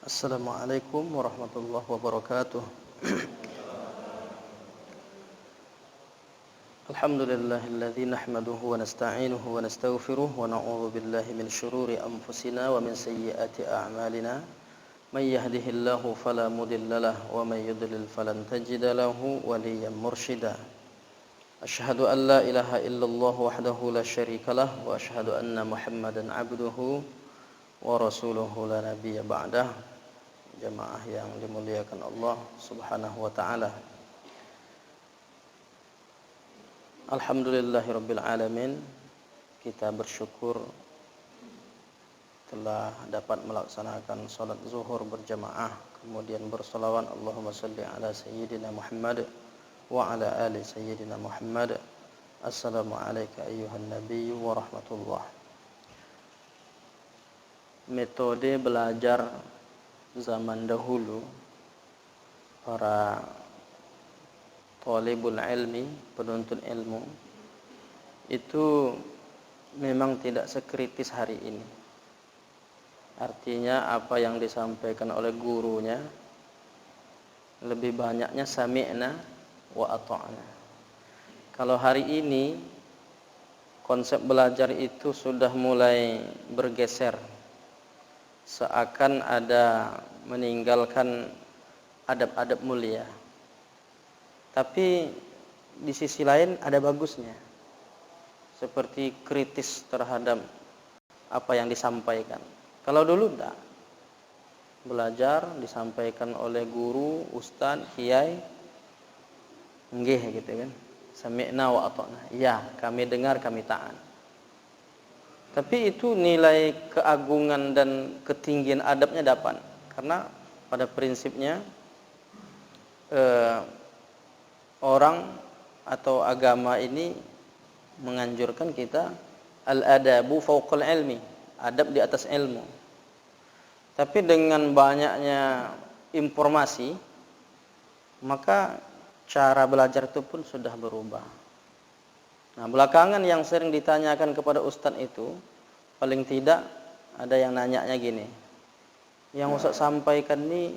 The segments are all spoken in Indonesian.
Assalamualaikum warahmatullahi wabarakatuh. Alhamdulillahilladzi nahmaduhu wa nasta'inuhu wa nastaghfiruh wa na'udzu billahi min syururi anfusina wa min sayyiati a'malina. May yahdihillahu fala mudhillalah wa may yudlil falan tajida lahu waliyyan mursyida. Asyhadu an la ilaha illallah wahdahu la syarikalah wa asyhadu anna Muhammadan 'abduhu wa rasuluhu la nabiyya ba'dah. Jamaah yang dimuliakan Allah Subhanahu wa taala. Alhamdulillahirabbil alamin. Kita bersyukur telah dapat melaksanakan salat zuhur berjamaah, kemudian berselawat Allahumma shalli ala sayyidina Muhammad wa ala ali sayyidina Muhammad. Assalamu alayka ayyuhan nabiyyu wa rahmatullah. Metode belajar zaman dahulu, para talibul ilmi, penuntut ilmu, itu memang tidak sekritis hari ini. Artinya apa yang disampaikan oleh gurunya lebih banyaknya sami'na wa ata'na. Kalau hari ini konsep belajar itu sudah mulai bergeser, seakan ada meninggalkan adab-adab mulia. Tapi di sisi lain ada bagusnya, seperti kritis terhadap apa yang disampaikan. Kalau dulu enggak, belajar disampaikan oleh guru, ustaz, kiai, nggih gitu kan, sami'na wa ata'na, ya kami dengar, kami taat. Tapi itu nilai keagungan dan ketinggian adabnya dapat. Karena pada prinsipnya orang atau agama ini menganjurkan kita al-adabu fawqal ilmi, adab di atas ilmu. Tapi dengan banyaknya informasi, maka cara belajar itu pun sudah berubah. Nah, belakangan yang sering ditanyakan kepada ustadz itu, paling tidak ada yang nanyanya gini, yang ustadz sampaikan ini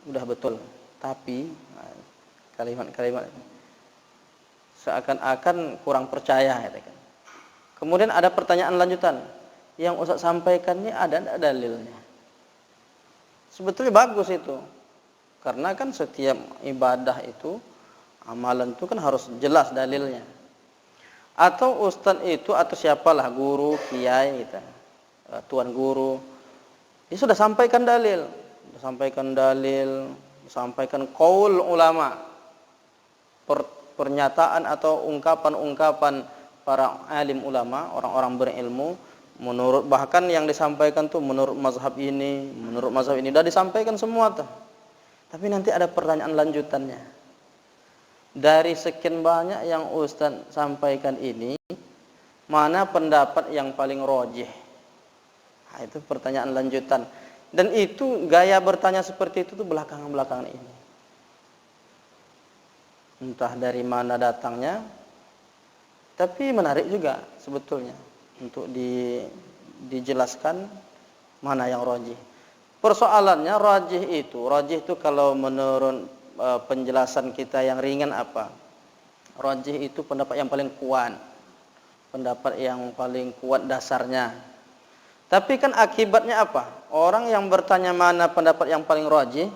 udah betul, tapi kalimat-kalimat seakan-akan kurang percaya gitu kan. Kemudian ada pertanyaan lanjutan, yang ustadz sampaikan ini ada enggak dalilnya? Sebetulnya bagus itu, karena kan setiap ibadah itu, amalan itu kan harus jelas dalilnya. Atau ustadz itu atau siapalah, guru, kiai gitu, tuan guru, dia sudah sampaikan dalil, sampaikan qaul ulama, pernyataan atau ungkapan-ungkapan para alim ulama, orang-orang berilmu, menurut, bahkan yang disampaikan tuh menurut mazhab ini, sudah disampaikan semua tuh. Tapi nanti ada pertanyaan lanjutannya. Dari sekian banyak yang ustaz sampaikan ini, mana pendapat yang paling rajih? Nah, itu pertanyaan lanjutan. Dan itu gaya bertanya seperti itu tuh belakangan-belakangan ini. Entah dari mana datangnya, tapi menarik juga sebetulnya untuk dijelaskan mana yang rajih. Persoalannya rajih itu kalau menurut penjelasan kita yang ringan apa? Rajih itu pendapat yang paling kuat. Pendapat yang paling kuat dasarnya. Tapi kan akibatnya apa? Orang yang bertanya mana pendapat yang paling rajih,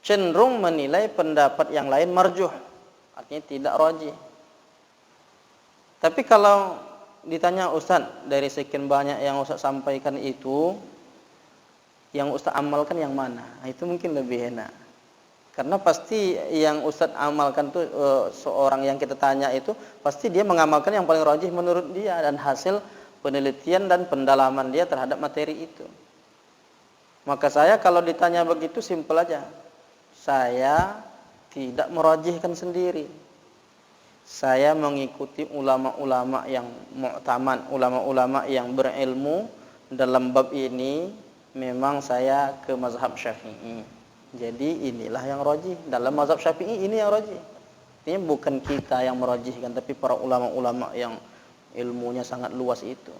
cenderung menilai pendapat yang lain marjuh. Artinya tidak rajih. Tapi kalau ditanya ustaz, dari sekian banyak yang ustaz sampaikan itu, yang ustaz amalkan yang mana? Nah, itu mungkin lebih enak. Karena pasti yang ustaz amalkan tuh seorang yang kita tanya itu pasti dia mengamalkan yang paling rajih menurut dia dan hasil penelitian dan pendalaman dia terhadap materi itu. Maka saya kalau ditanya begitu simpel aja. Saya tidak merajihkan sendiri. Saya mengikuti ulama-ulama yang mu'taman, ulama-ulama yang berilmu dalam bab ini. Memang saya ke mazhab Syafi'i. Jadi inilah yang rajih. Dalam mazhab Syafi'i ini yang rajih. Ini bukan kita yang merajihkan, tapi para ulama-ulama yang ilmunya sangat luas itu.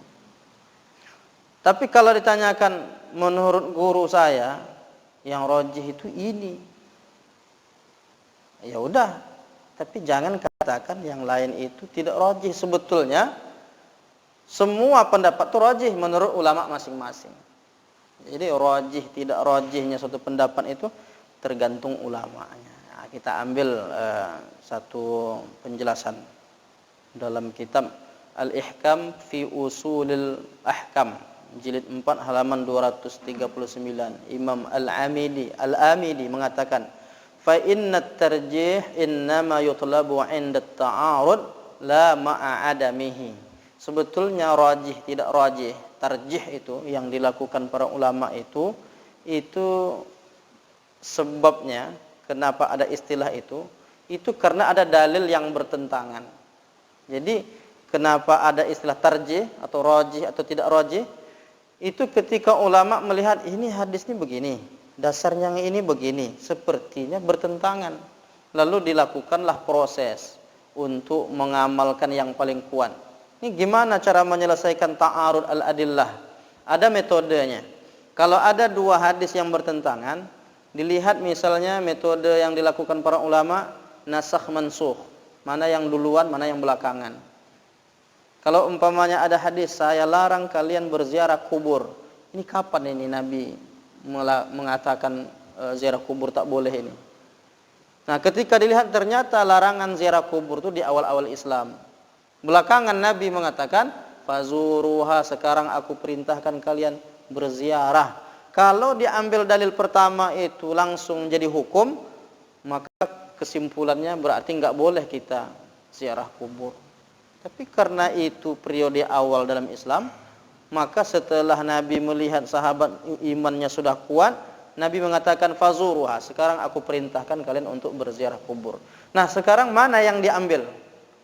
Tapi kalau ditanyakan menurut guru saya yang rajih itu ini, ya udah. Tapi jangan katakan yang lain itu tidak rajih. Sebetulnya semua pendapat itu rajih menurut ulama masing-masing. Jadi rajih tidak rajihnya suatu pendapat itu tergantung ulamanya. Nah, kita ambil satu penjelasan dalam kitab Al-Ihkam fi Usulil Ahkam jilid 4 halaman 239. Imam Al-Amidi mengatakan, fa inna tarjih innama yutlabu 'inda at-ta'arud la ma'a adamihi. Sebetulnya rajih tidak rajih, tarjih itu yang dilakukan para ulama itu sebabnya kenapa ada istilah itu karena ada dalil yang bertentangan. Jadi kenapa ada istilah tarjih atau rajih atau tidak rajih? Itu ketika ulama melihat ini hadisnya begini, dasarnya ini begini, sepertinya bertentangan. Lalu dilakukanlah proses untuk mengamalkan yang paling kuat. Ini gimana cara menyelesaikan ta'arud al-adillah? Ada metodenya. Kalau ada dua hadis yang bertentangan, dilihat misalnya metode yang dilakukan para ulama, nasakh mansukh. Mana yang duluan, mana yang belakangan. Kalau umpamanya ada hadis, saya larang kalian berziarah kubur. Ini kapan ini Nabi mengatakan ziarah kubur tak boleh ini? Nah, ketika dilihat ternyata larangan ziarah kubur itu di awal-awal Islam. Belakangan Nabi mengatakan, fazuruha, sekarang aku perintahkan kalian berziarah. Kalau diambil dalil pertama itu langsung jadi hukum, maka kesimpulannya berarti enggak boleh kita ziarah kubur. Tapi karena itu periode awal dalam Islam, maka setelah Nabi melihat sahabat imannya sudah kuat, Nabi mengatakan fazuruha, sekarang aku perintahkan kalian untuk berziarah kubur. Nah, sekarang mana yang diambil?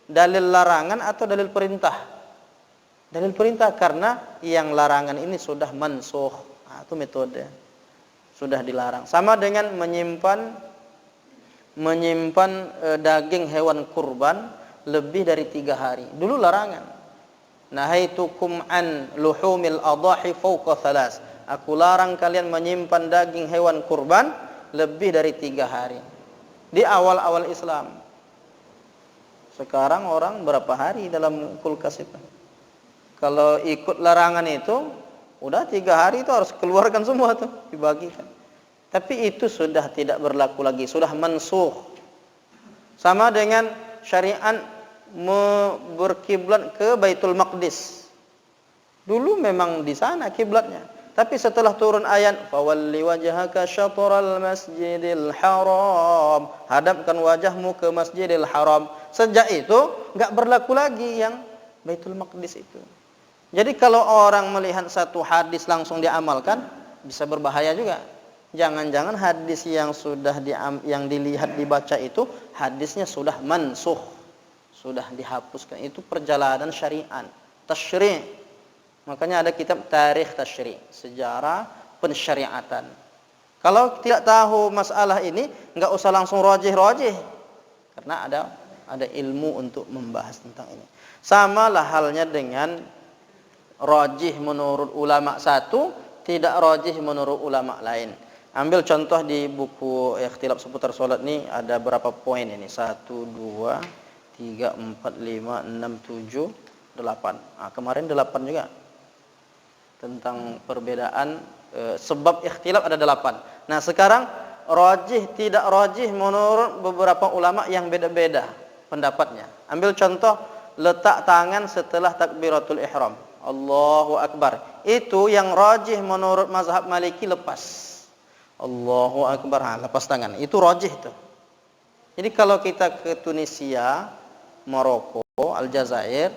Dalil larangan atau dalil perintah? Dalil perintah, karena yang larangan ini sudah mansukh. Nah, itu metode. Sudah dilarang. Sama dengan menyimpan daging hewan kurban lebih dari 3 hari. Dulu larangan. Nahaitukum an luhumil adahi fawqa 3. Aku larang kalian menyimpan daging hewan kurban lebih dari 3 hari. Di awal-awal Islam. Sekarang orang berapa hari dalam kulkas itu? Kalau ikut larangan itu, udah 3 hari itu harus keluarkan semua tuh, dibagikan. Tapi itu sudah tidak berlaku lagi, sudah mansukh. Sama dengan syariat berkiblat ke Baitul Maqdis. Dulu memang di sana kiblatnya, tapi setelah turun ayat fawalli wajhaka syatral masjidil haram, hadapkan wajahmu ke Masjidil Haram. Sejak itu enggak berlaku lagi yang Baitul Maqdis itu. Jadi kalau orang melihat satu hadis langsung diamalkan, bisa berbahaya juga. Jangan-jangan hadis yang sudah yang dilihat dibaca itu hadisnya sudah mansukh, sudah dihapuskan. Itu perjalanan syariat, tasyri'. Makanya ada kitab Tarikh Tasyri', sejarah pensyariatan. Kalau tidak tahu masalah ini, enggak usah langsung rajih-rajih. Karena ada ilmu untuk membahas tentang ini. Samalah halnya dengan rajih menurut ulama satu, tidak rajih menurut ulama lain. Ambil contoh di buku Ikhtilaf seputar salat ini ada berapa poin ini? 1 2 3 4 5 6 7 8. Nah, kemarin 8 juga. Tentang perbedaan sebab ikhtilaf ada 8. Nah, sekarang rajih tidak rajih menurut beberapa ulama yang beda-beda pendapatnya. Ambil contoh letak tangan setelah takbiratul ihram. Allahu Akbar. Itu yang rajih menurut mazhab Maliki lepas. Allahu Akbar, lepas tangan. Itu rajih itu. Jadi kalau kita ke Tunisia, Maroko, Aljazair,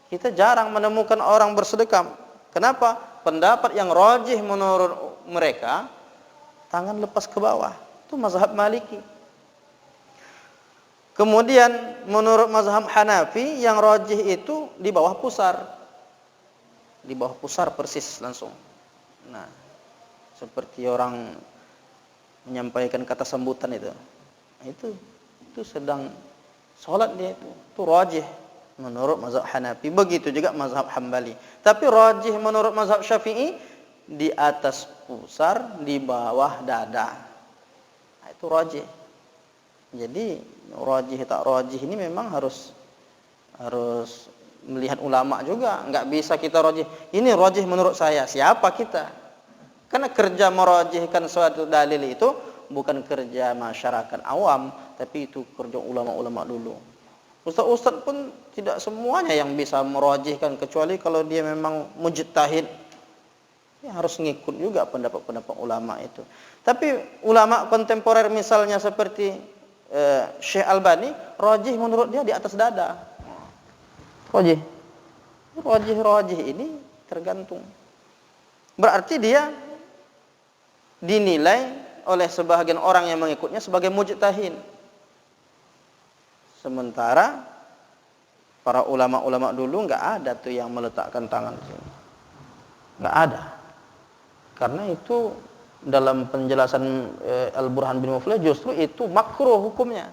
kita jarang menemukan orang bersedekap. Kenapa? Pendapat yang rajih menurut mereka, tangan lepas ke bawah. Itu mazhab Maliki. Kemudian menurut mazhab Hanafi, yang rajih itu di bawah pusar. Di bawah pusar persis langsung. Nah, seperti orang menyampaikan kata sambutan itu. Itu sedang sholat dia itu rajih. menurut mazhab Hanafi, begitu juga mazhab Hambali. Tapi rajih menurut mazhab Syafi'i di atas pusar, di bawah dada. Nah, itu rajih. Jadi rajih tak rajih ini memang harus melihat ulama juga. Enggak bisa kita rajih. Ini rajih menurut saya. Siapa kita? Karena kerja merajihkan suatu dalil itu bukan kerja masyarakat awam, tapi itu kerja ulama-ulama dulu. Ustaz-ustaz pun tidak semuanya yang bisa merajihkan, kecuali kalau dia memang mujtahid. Ya, harus ngikut juga pendapat-pendapat ulama itu. Tapi ulama kontemporer misalnya seperti Syekh Albani, rajih menurut dia di atas dada. Rajih. Rajih ini tergantung. Berarti dia dinilai oleh sebagian orang yang mengikutnya sebagai mujtahid. Sementara para ulama-ulama dulu enggak ada tuh yang meletakkan tangan sini. Enggak ada. Karena itu dalam penjelasan Al-Burhan bin Muflih justru itu makruh hukumnya.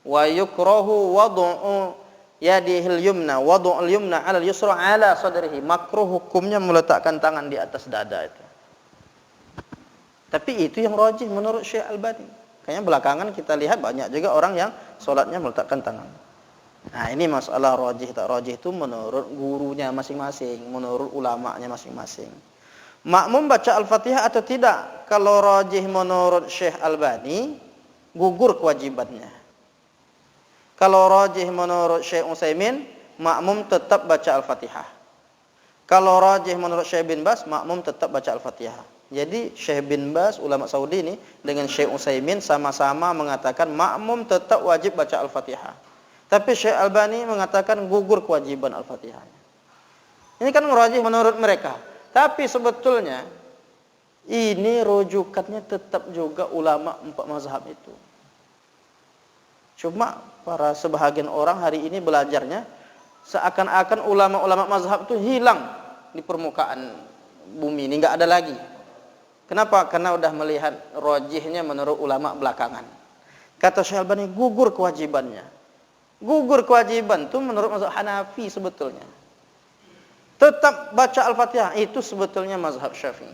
Wa yukrahu wad'u yadihil yumna wad'ul yumna 'ala al-yusra 'ala sadrihi. Makruh hukumnya meletakkan tangan di atas dada itu. Tapi itu yang rajih menurut Syekh Albani. Kayaknya belakangan kita lihat banyak juga orang yang sholatnya meletakkan tangan. Nah, ini masalah rajih tak rajih itu menurut gurunya masing-masing, menurut ulamanya masing-masing. Makmum baca Al-Fatihah atau tidak? Kalau rajih menurut Syekh Albani, gugur kewajibannya. Kalau rajih menurut Syekh Utsaimin, makmum tetap baca Al-Fatihah. Kalau rajih menurut Syekh bin Baz, makmum tetap baca Al-Fatihah. Jadi Syekh bin Baz, ulama Saudi ini, dengan Syekh Utsaimin sama-sama mengatakan makmum tetap wajib baca Al-Fatihah. Tapi Syekh Albani mengatakan gugur kewajiban Al-Fatihah. Ini kan rajih menurut mereka. Tapi sebetulnya ini rujukannya tetap juga ulama empat mazhab itu. Cuma para sebahagian orang hari ini belajarnya seakan-akan ulama-ulama mazhab itu hilang di permukaan bumi ini, enggak ada lagi. Kenapa? Karena udah melihat rajihnya menurut ulama belakangan. Kata Syekh Albani, gugur kewajibannya. Gugur kewajiban itu menurut mazhab Hanafi sebetulnya. Tetap baca Al-Fatihah itu sebetulnya mazhab Syafi'i.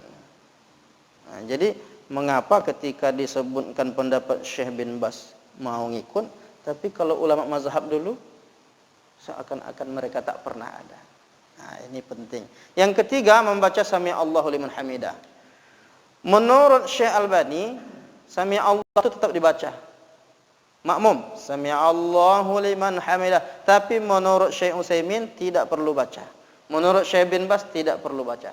Nah, jadi mengapa ketika disebutkan pendapat Syekh bin Baz mau ngikut, tapi kalau ulama mazhab dulu seakan-akan mereka tak pernah ada. Nah, ini penting. Yang ketiga, membaca Sami Allahu liman hamidah. Menurut Syekh Albani, Sami Allah itu tetap dibaca. Makmum, Sami Allahu liman hamidah. Tapi menurut Syekh Utsaimin tidak perlu baca. Menurut Syekh bin Baz tidak perlu baca.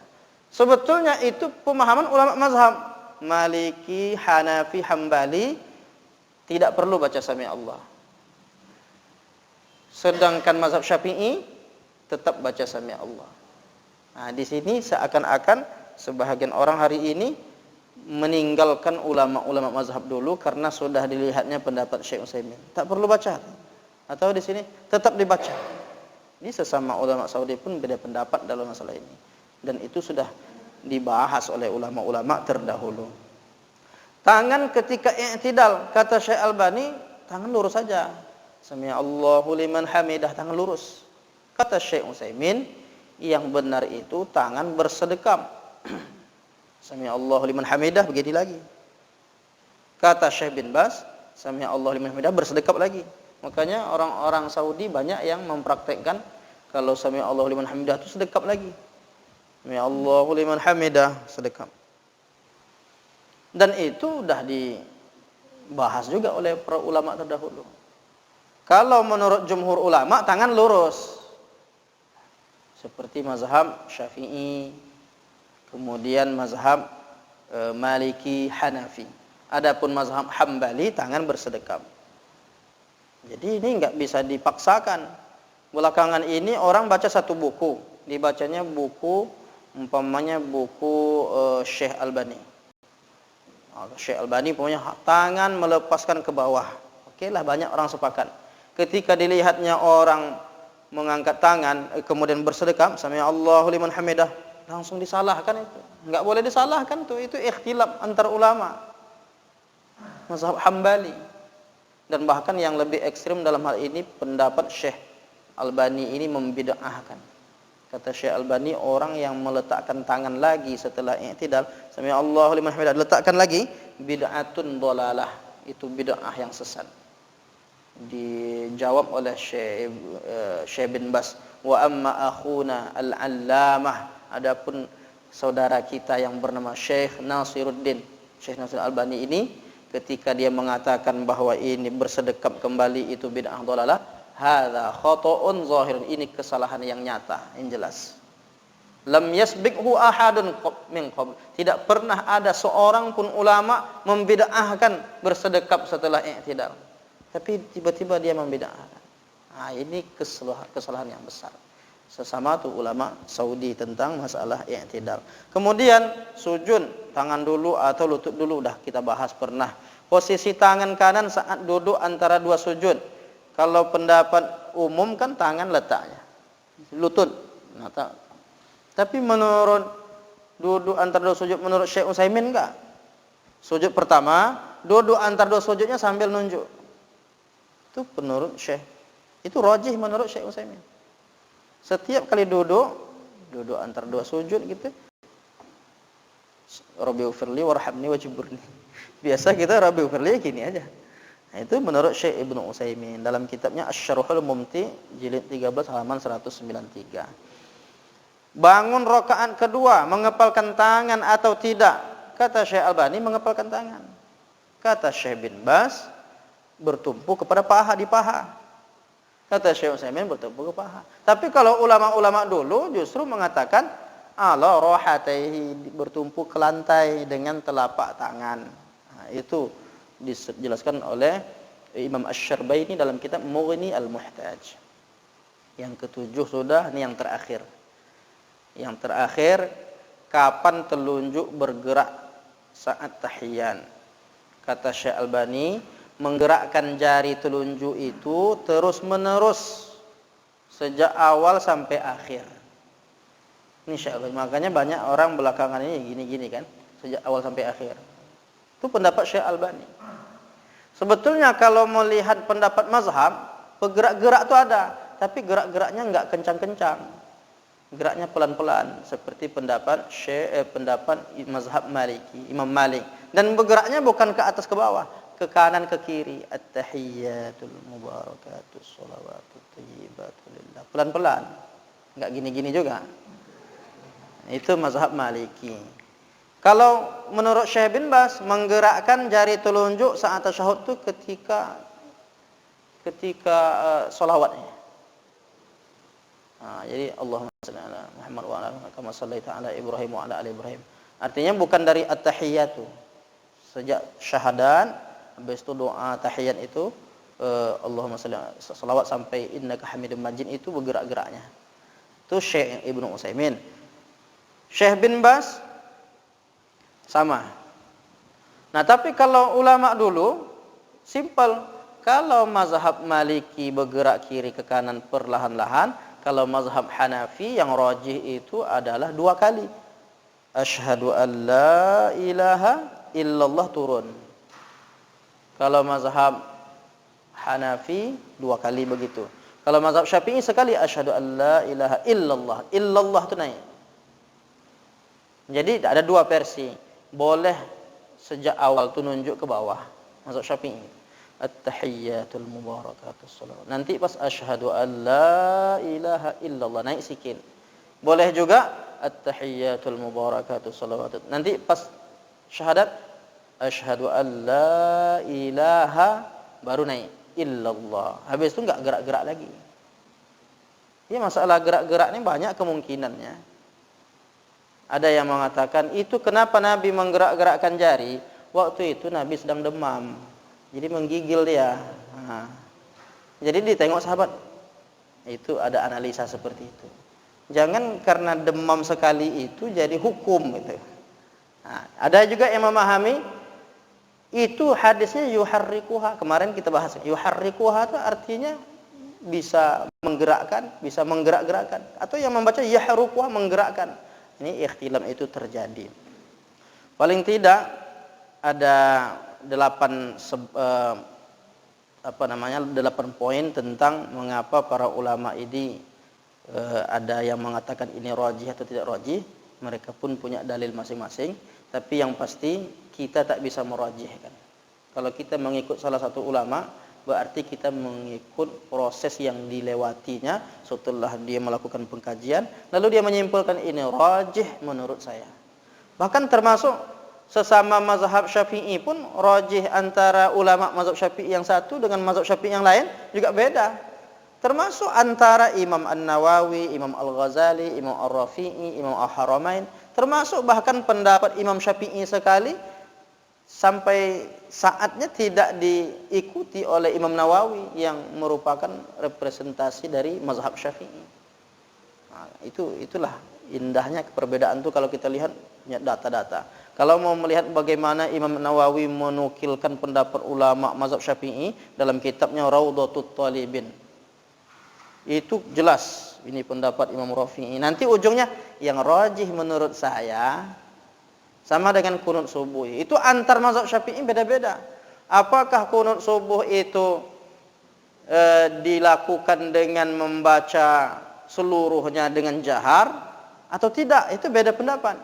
Sebetulnya itu pemahaman ulama mazhab Maliki, Hanafi, Hambali tidak perlu baca Sami Allah. Sedangkan mazhab Syafi'i tetap baca Sami Allah. Nah, di sini seakan-akan sebahagian orang hari ini meninggalkan ulama-ulama mazhab dulu karena sudah dilihatnya pendapat Syekh Utsaimin. Tak perlu baca. Atau di sini tetap dibaca. Ini sesama ulama Saudi pun beda pendapat dalam masalah ini. Dan itu sudah dibahas oleh ulama-ulama terdahulu. Tangan ketika i'tidal, kata Syekh Albani, tangan lurus saja. Sami Allahu liman hamidah, tangan lurus. Kata Syekh Utsaimin, yang benar itu tangan bersedekap. Sami Allahu liman hamidah, begini lagi. Kata Syekh bin Baz, Sami Allahu liman hamidah, bersedekap lagi. Makanya orang-orang Saudi banyak yang mempraktekkan kalau Sami Allahu liman hamidah itu sedekap lagi. Sami Allahu liman hamidah, sedekap. Dan itu sudah dibahas juga oleh para ulama terdahulu. Kalau menurut jumhur ulama, tangan lurus. Seperti mazhab Syafi'i, kemudian mazhab Maliki, Hanafi. Adapun mazhab Hambali, tangan bersedekap. Jadi ini enggak bisa dipaksakan. Belakangan ini orang baca satu buku, dibacanya buku, umpamanya buku Syekh Albani. Syekh Albani punya tangan melepaskan ke bawah. Oke lah, banyak orang sepakat. Ketika dilihatnya orang mengangkat tangan kemudian bersedekap, Sami Allahu liman hamidah, langsung disalahkan itu. Enggak boleh disalahkan tuh, itu ikhtilaf antar ulama. Mazhab Hambali. Dan bahkan yang lebih ekstrim dalam hal ini pendapat Syekh Albani ini membid'ahkan. Kata Syekh Albani, orang yang meletakkan tangan lagi setelah i'tidal, sami Allahu liman hamidah, letakkan lagi, bid'atun dhalalah. Itu bid'ah yang sesat. Dijawab oleh Syekh bin Bas, wa amma akhuna al-allamah, adapun saudara kita yang bernama Syekh Nasiruddin, Syekh Nasir Albani ini, ketika dia mengatakan bahwa ini bersedekap kembali itu bid'ah dhalalah, hadza khata'un zahir, ini kesalahan yang nyata, yang jelas. Lam yasbiqhu ahadun min qabl, tidak pernah ada seorang pun ulama membid'ahkan bersedekap setelah i'tidal. Tapi tiba-tiba dia membid'ahkan. Nah, ini kesalahan yang besar. Sesama tuh ulama Saudi tentang masalah i'tidal. Kemudian sujud, tangan dulu atau lutut dulu, udah kita bahas pernah. Posisi tangan kanan saat duduk antara dua sujud. Kalau pendapat umum kan tangan letaknya lutut. Nah, tapi menurut duduk antara dua sujud menurut Syekh Utsaimin enggak? Sujud pertama, duduk antara dua sujudnya sambil nunjuk. Itu menurut Syekh. Itu rajih menurut Syekh Utsaimin. Setiap kali duduk antara dua sujud gitu, Rabbighfirli warhamni wajburni. Biasa kita Rabbighfirli gini aja. Nah, itu menurut Syekh Ibnu Utsaimin dalam kitabnya Asy-Syarhul Mumti jilid 13 halaman 193. Bangun rakaat kedua mengepalkan tangan atau tidak? Kata Syekh Albani mengepalkan tangan. Kata Syekh bin Bas bertumpu kepada paha, di paha. Kata Syekh Utsaimin bertumpu ke paha. Tapi kalau ulama-ulama dulu justru mengatakan ala rahataihi, bertumpu ke lantai dengan telapak tangan. Nah, itu dijelaskan oleh Imam Asy-Syarbaini dalam kitab Mughni al-Muhtaj. Yang ketujuh sudah, ini yang terakhir. Yang terakhir, kapan telunjuk bergerak saat tahiyyan? Kata Syekh Albani, menggerakkan jari telunjuk itu terus-menerus sejak awal sampai akhir. Ini Syekh Albani. Makanya banyak orang belakangan ini gini-gini kan, sejak awal sampai akhir. Itu pendapat Syekh Albani. Sebetulnya kalau melihat pendapat mazhab, gerak-gerak itu ada, tapi gerak-geraknya enggak kencang-kencang. Geraknya pelan-pelan seperti pendapat pendapat mazhab Maliki, Imam Malik. Dan bergeraknya bukan ke atas ke bawah, ke kanan ke kiri. At-tahiyyatul mubarakatus shalawatut thayyibatu lillah. Pelan-pelan. Enggak gini-gini juga. Itu mazhab Maliki. Kalau menurut Syekh bin Bas, menggerakkan jari telunjuk saat tasyahud itu ketika sholawatnya. Nah, jadi Allahumma shalli ala Muhammad wa ala kama shallaita ala Ibrahim wa ala ali Ibrahim. Artinya bukan dari at-tahiyyatu. Sejak syahadat, habis itu doa tahiyat itu Allahumma shalli salawat sampai innaka Hamidum Majid, itu bergerak-geraknya. Itu Syekh Ibnu Utsaimin. Syekh bin Bas sama. Nah, tapi kalau ulama dulu simpel. Kalau mazhab Maliki bergerak kiri ke kanan perlahan-lahan, kalau mazhab Hanafi yang rajih itu adalah 2 kali. Asyhadu an la ilaha illallah turun. Kalau mazhab Hanafi 2 kali begitu. Kalau mazhab Syafi'i sekali, asyhadu an la ilaha illallah. Illallah itu naik. Jadi ada 2 versi. Boleh sejak awal tu nunjuk ke bawah. Mazhab Syafi'i. At-tahiyyatul mubarakatus shalawat. Nanti pas asyhadu an la ilaha illallah naik sikit. Boleh juga at-tahiyyatul mubarakatus shalawat. Nanti pas syahadat asyhadu an la ilaha baru naik illallah. Habis itu enggak gerak-gerak lagi. Ya, masalah gerak-gerak ini banyak kemungkinannya. Ada yang mengatakan, itu kenapa Nabi menggerak-gerakkan jari? Waktu itu Nabi sedang demam. Jadi menggigil dia. Nah, jadi ditengok sahabat. Itu ada analisa seperti itu. Jangan karena demam sekali itu jadi hukum gitu. Nah, ada juga yang memahami itu hadisnya yuharrikuha. Kemarin kita bahas. Yuharrikuha itu artinya bisa menggerakkan, bisa menggerak-gerakkan. Atau yang membaca yahrukuha, menggerakkan. Ini ikhtilaf itu terjadi. Paling tidak ada 8 8 poin tentang mengapa para ulama ini ada yang mengatakan ini rajih atau tidak rajih. Mereka pun punya dalil masing-masing, tapi yang pasti kita tak bisa merajihkan. Kalau kita mengikut salah satu ulama, berarti kita mengikut proses yang dilewatinya setelah dia melakukan pengkajian, lalu dia menyimpulkan ini rajih menurut saya. Bahkan termasuk sesama mazhab Syafi'i pun rajih antara ulama mazhab Syafi'i yang satu dengan mazhab Syafi'i yang lain juga beda. Termasuk antara Imam An-Nawawi, Imam Al-Ghazali, Imam Ar-Rafi'i, Imam Al-Haramain, termasuk bahkan pendapat Imam Syafi'i sekali sampai saatnya tidak diikuti oleh Imam Nawawi yang merupakan representasi dari mazhab Syafi'i. Nah, itulah indahnya perbedaan itu kalau kita lihat data-data. Kalau mau melihat bagaimana Imam Nawawi menukilkan pendapat ulama mazhab Syafi'i dalam kitabnya Raudhatut Talibin, itu jelas ini pendapat Imam Rafi'i. Nanti ujungnya yang rajih menurut saya sama dengan kunut subuh. Itu antar mazhab Syafi'i beda-beda. Apakah kunut subuh itu dilakukan dengan membaca seluruhnya dengan jahar atau tidak? Itu beda pendapat.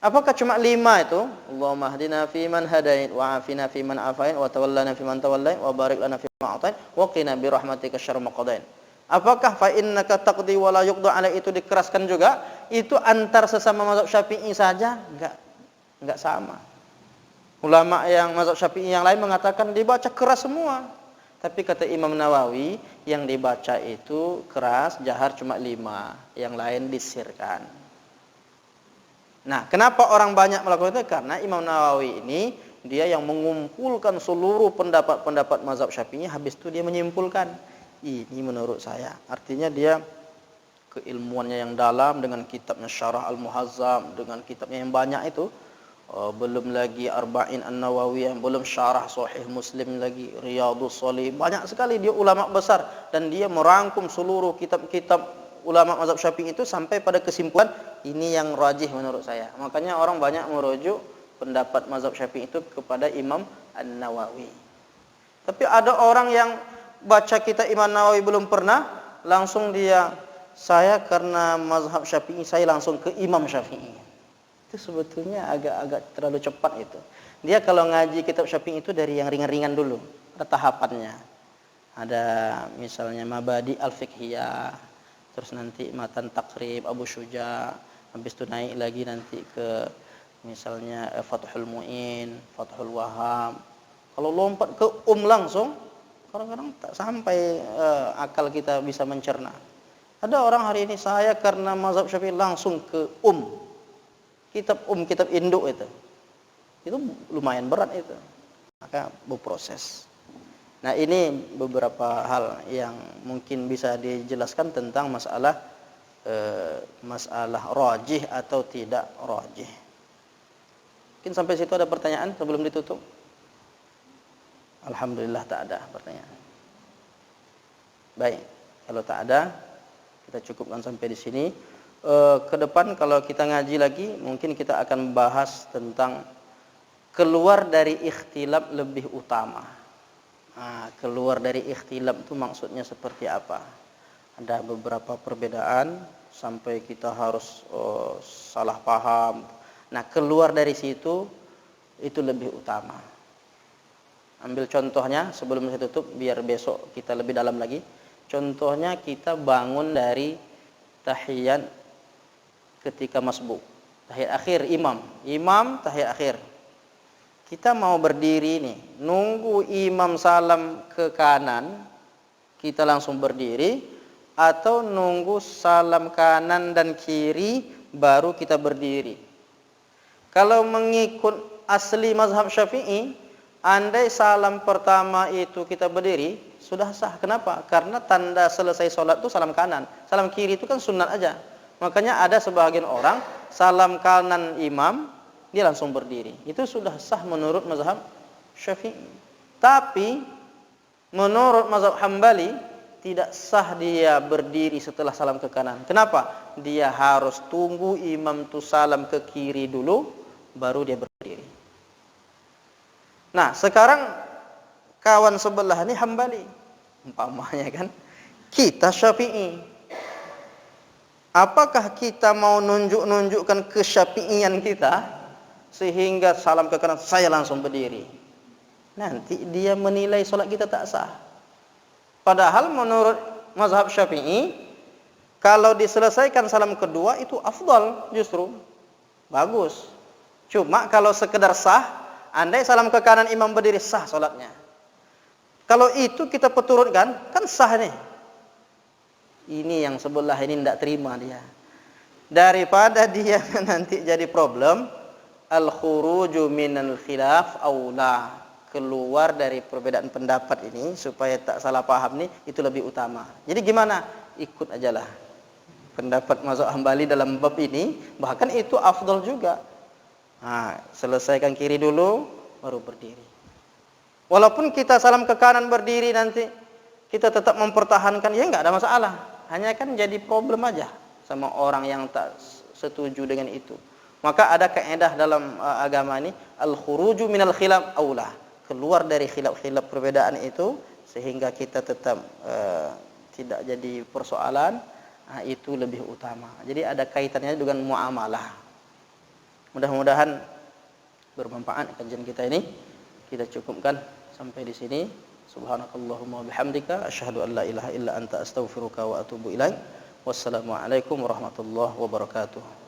Apakah cuma 5 itu? Allahumma hdina fiman hadait wa afina fiman afain wa tawallana fiman tawallait wa barik lana fima a'tait wa qina bi rahmatika syarra ma qadain. Apakah fa innaka taqdi wa la yuqda alai itu dikeraskan juga? Itu antar sesama mazhab Syafi'i saja? Enggak sama. Ulama yang mazhab Syafi'i yang lain mengatakan dibaca keras semua. Tapi kata Imam Nawawi yang dibaca itu keras, jahar cuma 5, yang lain disirkan. Nah, kenapa orang banyak melakukan itu? Karena Imam Nawawi ini dia yang mengumpulkan seluruh pendapat-pendapat mazhab Syafi'i, habis itu dia menyimpulkan ini menurut saya. Artinya dia keilmuannya yang dalam dengan kitabnya Syarah Al-Muhazzam, dengan kitabnya yang banyak itu. Belum lagi Arba'in An-Nawawiyah, belum Syarah Sahih Muslim lagi, Riyadhus Shalihin. Banyak sekali dia ulama besar dan dia merangkum seluruh kitab-kitab ulama mazhab Syafi'i itu sampai pada kesimpulan ini yang rajih menurut saya. Makanya orang banyak merujuk pendapat mazhab Syafi'i itu kepada Imam An-Nawawi. Tapi ada orang yang baca kitab Imam Nawawi belum pernah, langsung dia, saya karena mazhab Syafi'i saya langsung ke Imam Syafi'i. Itu sebetulnya agak terlalu cepat itu. Dia kalau ngaji kitab Syafi'i itu dari yang ringan-ringan dulu, ada tahapannya. Ada misalnya Mabadi Al-Fiqhiyah, terus nanti Matan Taqrib Abu Syuja, habis itu naik lagi nanti ke misalnya Fathul Mu'in, Fathul Wahhab. Kalau lompat ke langsung, kadang-kadang tak sampai akal kita bisa mencerna. Ada orang hari ini, saya karena mazhab Syafi'i langsung ke kitab induk itu lumayan berat itu, maka berproses. Nah, ini beberapa hal yang mungkin bisa dijelaskan tentang masalah rajih atau tidak rajih. Mungkin sampai situ ada pertanyaan sebelum ditutup? Alhamdulillah tak ada pertanyaan. Baik, kalau tak ada kita cukupkan sampai di sini. Ke depan kalau kita ngaji lagi mungkin kita akan bahas tentang keluar dari ikhtilaf lebih utama. Nah, keluar dari ikhtilaf itu maksudnya seperti apa? Ada beberapa perbedaan sampai kita harus salah paham. Nah, keluar dari situ itu lebih utama. Ambil contohnya sebelum saya tutup biar besok kita lebih dalam lagi. Contohnya kita bangun dari tahiyat ketika masbuk, tahiyat akhir imam tahiyat akhir. Kita mau berdiri nih, nunggu imam salam ke kanan, kita langsung berdiri, atau nunggu salam kanan dan kiri baru kita berdiri. Kalau mengikut asli mazhab Syafi'i, andai salam pertama itu kita berdiri, sudah sah. Kenapa? Karena tanda selesai sholat itu salam kanan, salam kiri itu kan sunat aja. Makanya ada sebagian orang salam kanan imam dia langsung berdiri. Itu sudah sah menurut mazhab Syafi'i. Tapi menurut mazhab Hambali tidak sah dia berdiri setelah salam ke kanan. Kenapa? Dia harus tunggu imam tu salam ke kiri dulu baru dia berdiri. Nah, sekarang kawan sebelah ini Hambali, umpamanya kan, kita Syafi'i. Apakah kita mau nunjukkan kesyafi'ian kita sehingga salam ke kanan saya langsung berdiri? Nanti dia menilai salat kita tak sah. Padahal menurut mazhab Syafi'i, kalau diselesaikan salam kedua itu afdal, justru bagus. Cuma kalau sekedar sah, andai salam ke kanan imam berdiri, sah salatnya. Kalau itu kita peturutkan, kan sah nih. Ini yang sebelah ini tidak terima dia. Daripada dia nanti jadi problem, al-khuruju minal khilaf aula. Keluar dari perbedaan pendapat ini supaya tak salah paham nih, itu lebih utama. Jadi gimana? Ikut ajalah pendapat mazhab Hambali dalam bab ini, bahkan itu afdal juga. Nah, selesaikan kiri dulu baru berdiri. Walaupun kita salam ke kanan berdiri nanti kita tetap mempertahankan, ya enggak ada masalah. Hanya kan jadi problem aja sama orang yang tak setuju dengan itu. Maka ada kaidah dalam agama ini, al-khuruju minal khilaf aula. Keluar dari khilaf-khilaf perbedaan itu sehingga kita tetap tidak jadi persoalan, itu lebih utama. Jadi ada kaitannya dengan muamalah. Mudah-mudahan bermanfaat kajian kita ini. Kita cukupkan sampai di sini. Subhanakallahumma bihamdika asyhadu an la ilaha illa anta astaghfiruka wa atubu ilaik. Wassalamualaikum warahmatullahi wabarakatuh.